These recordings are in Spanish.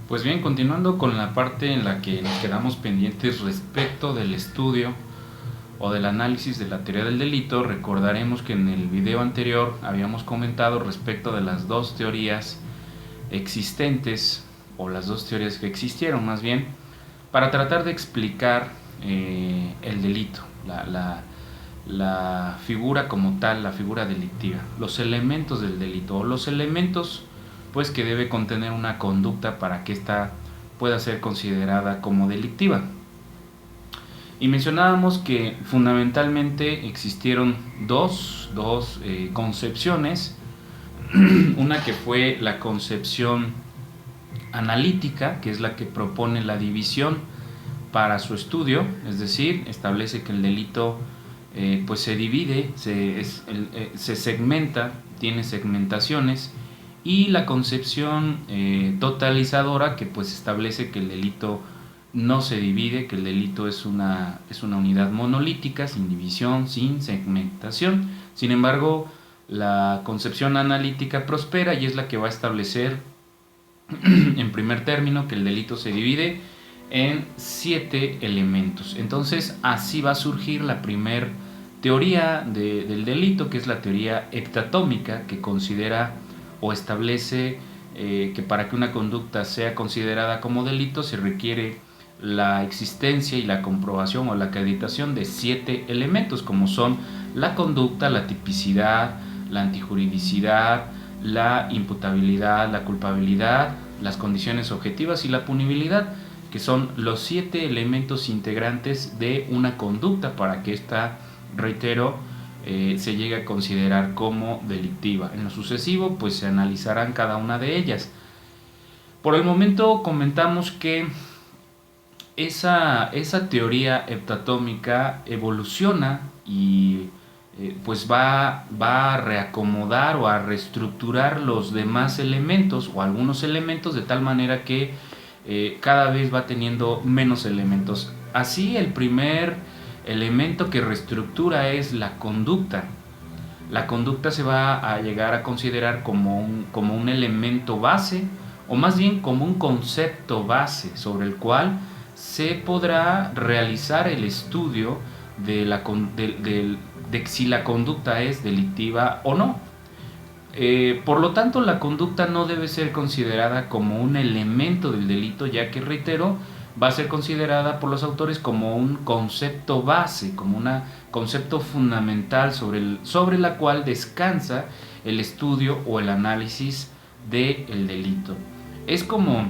Pues bien, continuando con la parte en la que nos quedamos pendientes respecto del estudio o del análisis de la teoría del delito, recordaremos que en el video anterior habíamos comentado respecto de las dos teorías existentes, o las dos teorías que existieron más bien, para tratar de explicar el delito, la figura como tal, la figura delictiva, los elementos del delito, o los elementos pues que debe contener una conducta para que ésta pueda ser considerada como delictiva. Y mencionábamos que fundamentalmente existieron dos concepciones, una que fue la concepción analítica, que es la que propone la división para su estudio, es decir, establece que el delito pues se divide, se segmenta, tiene segmentaciones, y la concepción totalizadora, que pues establece que el delito no se divide, que el delito es una unidad monolítica, sin división, sin segmentación. Sin embargo, la concepción analítica prospera y es la que va a establecer en primer término que el delito se divide en 7 elementos. Entonces así va a surgir la primer teoría del delito, que es la teoría heptatómica, que considera o establece que para que una conducta sea considerada como delito se requiere la existencia y la comprobación o la acreditación de 7 elementos, como son la conducta, la tipicidad, la antijuridicidad, la imputabilidad, la culpabilidad, las condiciones objetivas y la punibilidad, que son los 7 elementos integrantes de una conducta para que esta, reitero, se llegue a considerar como delictiva. En lo sucesivo, pues se analizarán cada una de ellas. Por el momento comentamos que esa teoría heptatómica evoluciona y pues va a reacomodar o a reestructurar los demás elementos o algunos elementos de tal manera que cada vez va teniendo menos elementos. Así, el primer elemento que reestructura es la conducta. La conducta se va a llegar a considerar como un elemento base, o más bien como un concepto base sobre el cual se podrá realizar el estudio de si la conducta es delictiva o no. Por lo tanto, la conducta no debe ser considerada como un elemento del delito, ya que, reitero, va a ser considerada por los autores como un concepto base, como un concepto fundamental sobre la cual descansa el estudio o el análisis del delito. Es como,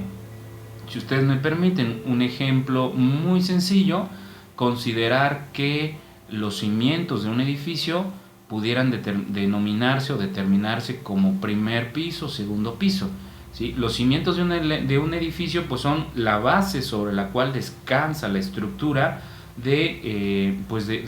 si ustedes me permiten, un ejemplo muy sencillo, considerar que los cimientos de un edificio pudieran denominarse o determinarse como primer piso, segundo piso. ¿Sí? Los cimientos de un edificio pues son la base sobre la cual descansa la estructura de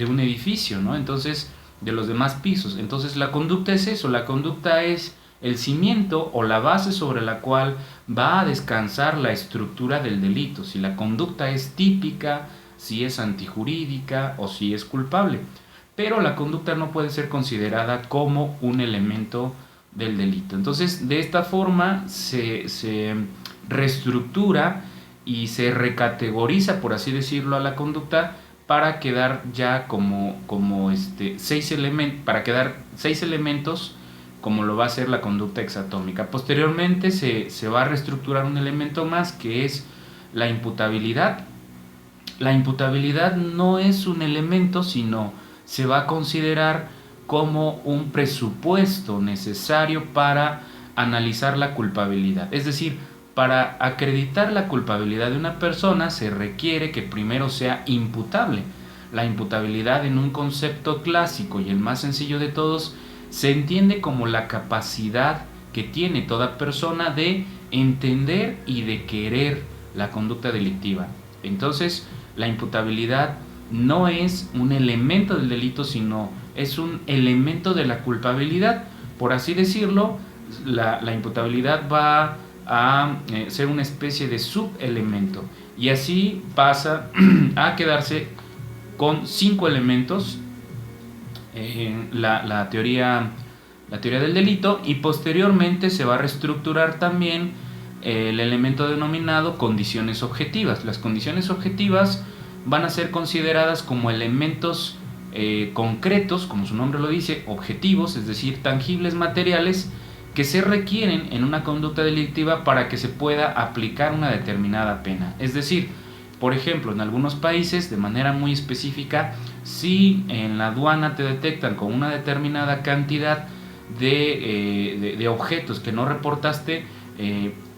un edificio, ¿no? Entonces, de los demás pisos. Entonces, la conducta es eso, la conducta es el cimiento o la base sobre la cual va a descansar la estructura del delito, si la conducta es típica, si es antijurídica o si es culpable. Pero la conducta no puede ser considerada como un elemento del delito. Entonces, de esta forma se reestructura y se recategoriza, por así decirlo, a la conducta para quedar ya como 6 elementos, para quedar 6 elementos, como lo va a hacer la conducta hexatómica. Posteriormente se va a reestructurar un elemento más, que es la imputabilidad. La imputabilidad no es un elemento, sino se va a considerar como un presupuesto necesario para analizar la culpabilidad. Es decir, para acreditar la culpabilidad de una persona se requiere que primero sea imputable. La imputabilidad, en un concepto clásico y el más sencillo de todos, se entiende como la capacidad que tiene toda persona de entender y de querer la conducta delictiva. Entonces, la imputabilidad no es un elemento del delito, sino es un elemento de la culpabilidad. Por así decirlo, la imputabilidad va a ser una especie de subelemento, y así pasa a quedarse con 5 elementos la teoría del delito, y posteriormente se va a reestructurar también el elemento denominado condiciones objetivas. Las condiciones objetivas van a ser consideradas como elementos concretos, como su nombre lo dice, objetivos, es decir, tangibles, materiales, que se requieren en una conducta delictiva para que se pueda aplicar una determinada pena. Es decir, por ejemplo, en algunos países, de manera muy específica, si en la aduana te detectan con una determinada cantidad de objetos que no reportaste,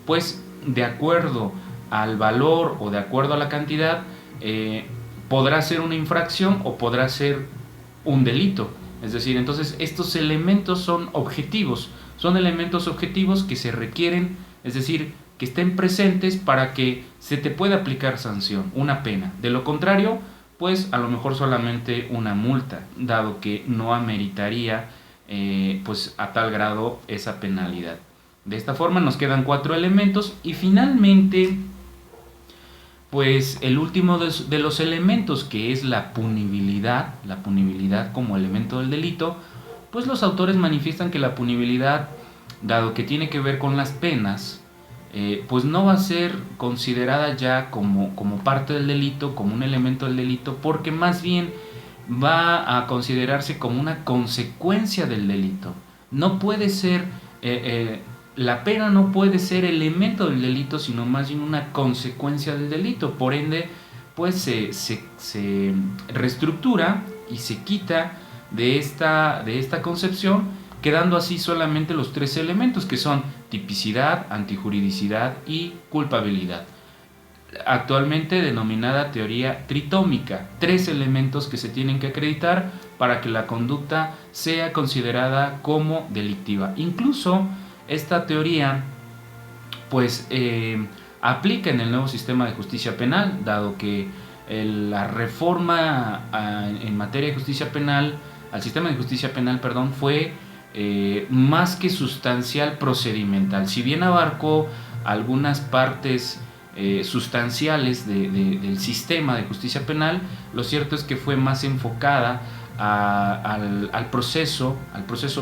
pues de acuerdo al valor o de acuerdo a la cantidad, podrá ser una infracción o podrá ser un delito. Es decir, entonces estos elementos son objetivos, son elementos objetivos que se requieren, es decir, que estén presentes para que se te pueda aplicar sanción, una pena. De lo contrario, pues a lo mejor solamente una multa, dado que no ameritaría pues a tal grado esa penalidad. De esta forma nos quedan 4 elementos y finalmente pues el último de los elementos, que es la punibilidad como elemento del delito, pues los autores manifiestan que la punibilidad, dado que tiene que ver con las penas, pues no va a ser considerada ya como parte del delito, como un elemento del delito, porque más bien va a considerarse como una consecuencia del delito. No puede ser, la pena no puede ser elemento del delito, sino más bien una consecuencia del delito. Por ende, pues se reestructura y se quita de esta concepción, quedando así solamente los 3 elementos, que son tipicidad, antijuridicidad y culpabilidad, actualmente denominada teoría tritómica. 3 elementos que se tienen que acreditar para que la conducta sea considerada como delictiva. Incluso esta teoría pues aplica en el nuevo sistema de justicia penal, dado que la reforma en materia de justicia penal, al sistema de justicia penal, perdón, fue más que sustancial, procedimental. Si bien abarcó algunas partes sustanciales del sistema de justicia penal, lo cierto es que fue más enfocada al proceso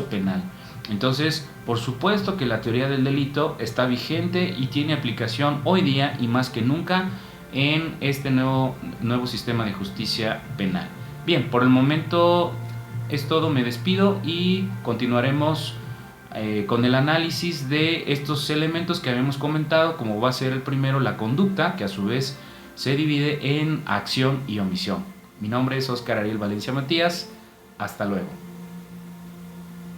penal. Entonces, por supuesto que la teoría del delito está vigente y tiene aplicación hoy día y más que nunca en este nuevo sistema de justicia penal. Bien, por el momento es todo, me despido y continuaremos con el análisis de estos elementos que habíamos comentado, como va a ser el primero, la conducta, que a su vez se divide en acción y omisión. Mi nombre es Óscar Ariel Valencia Matías. Hasta luego.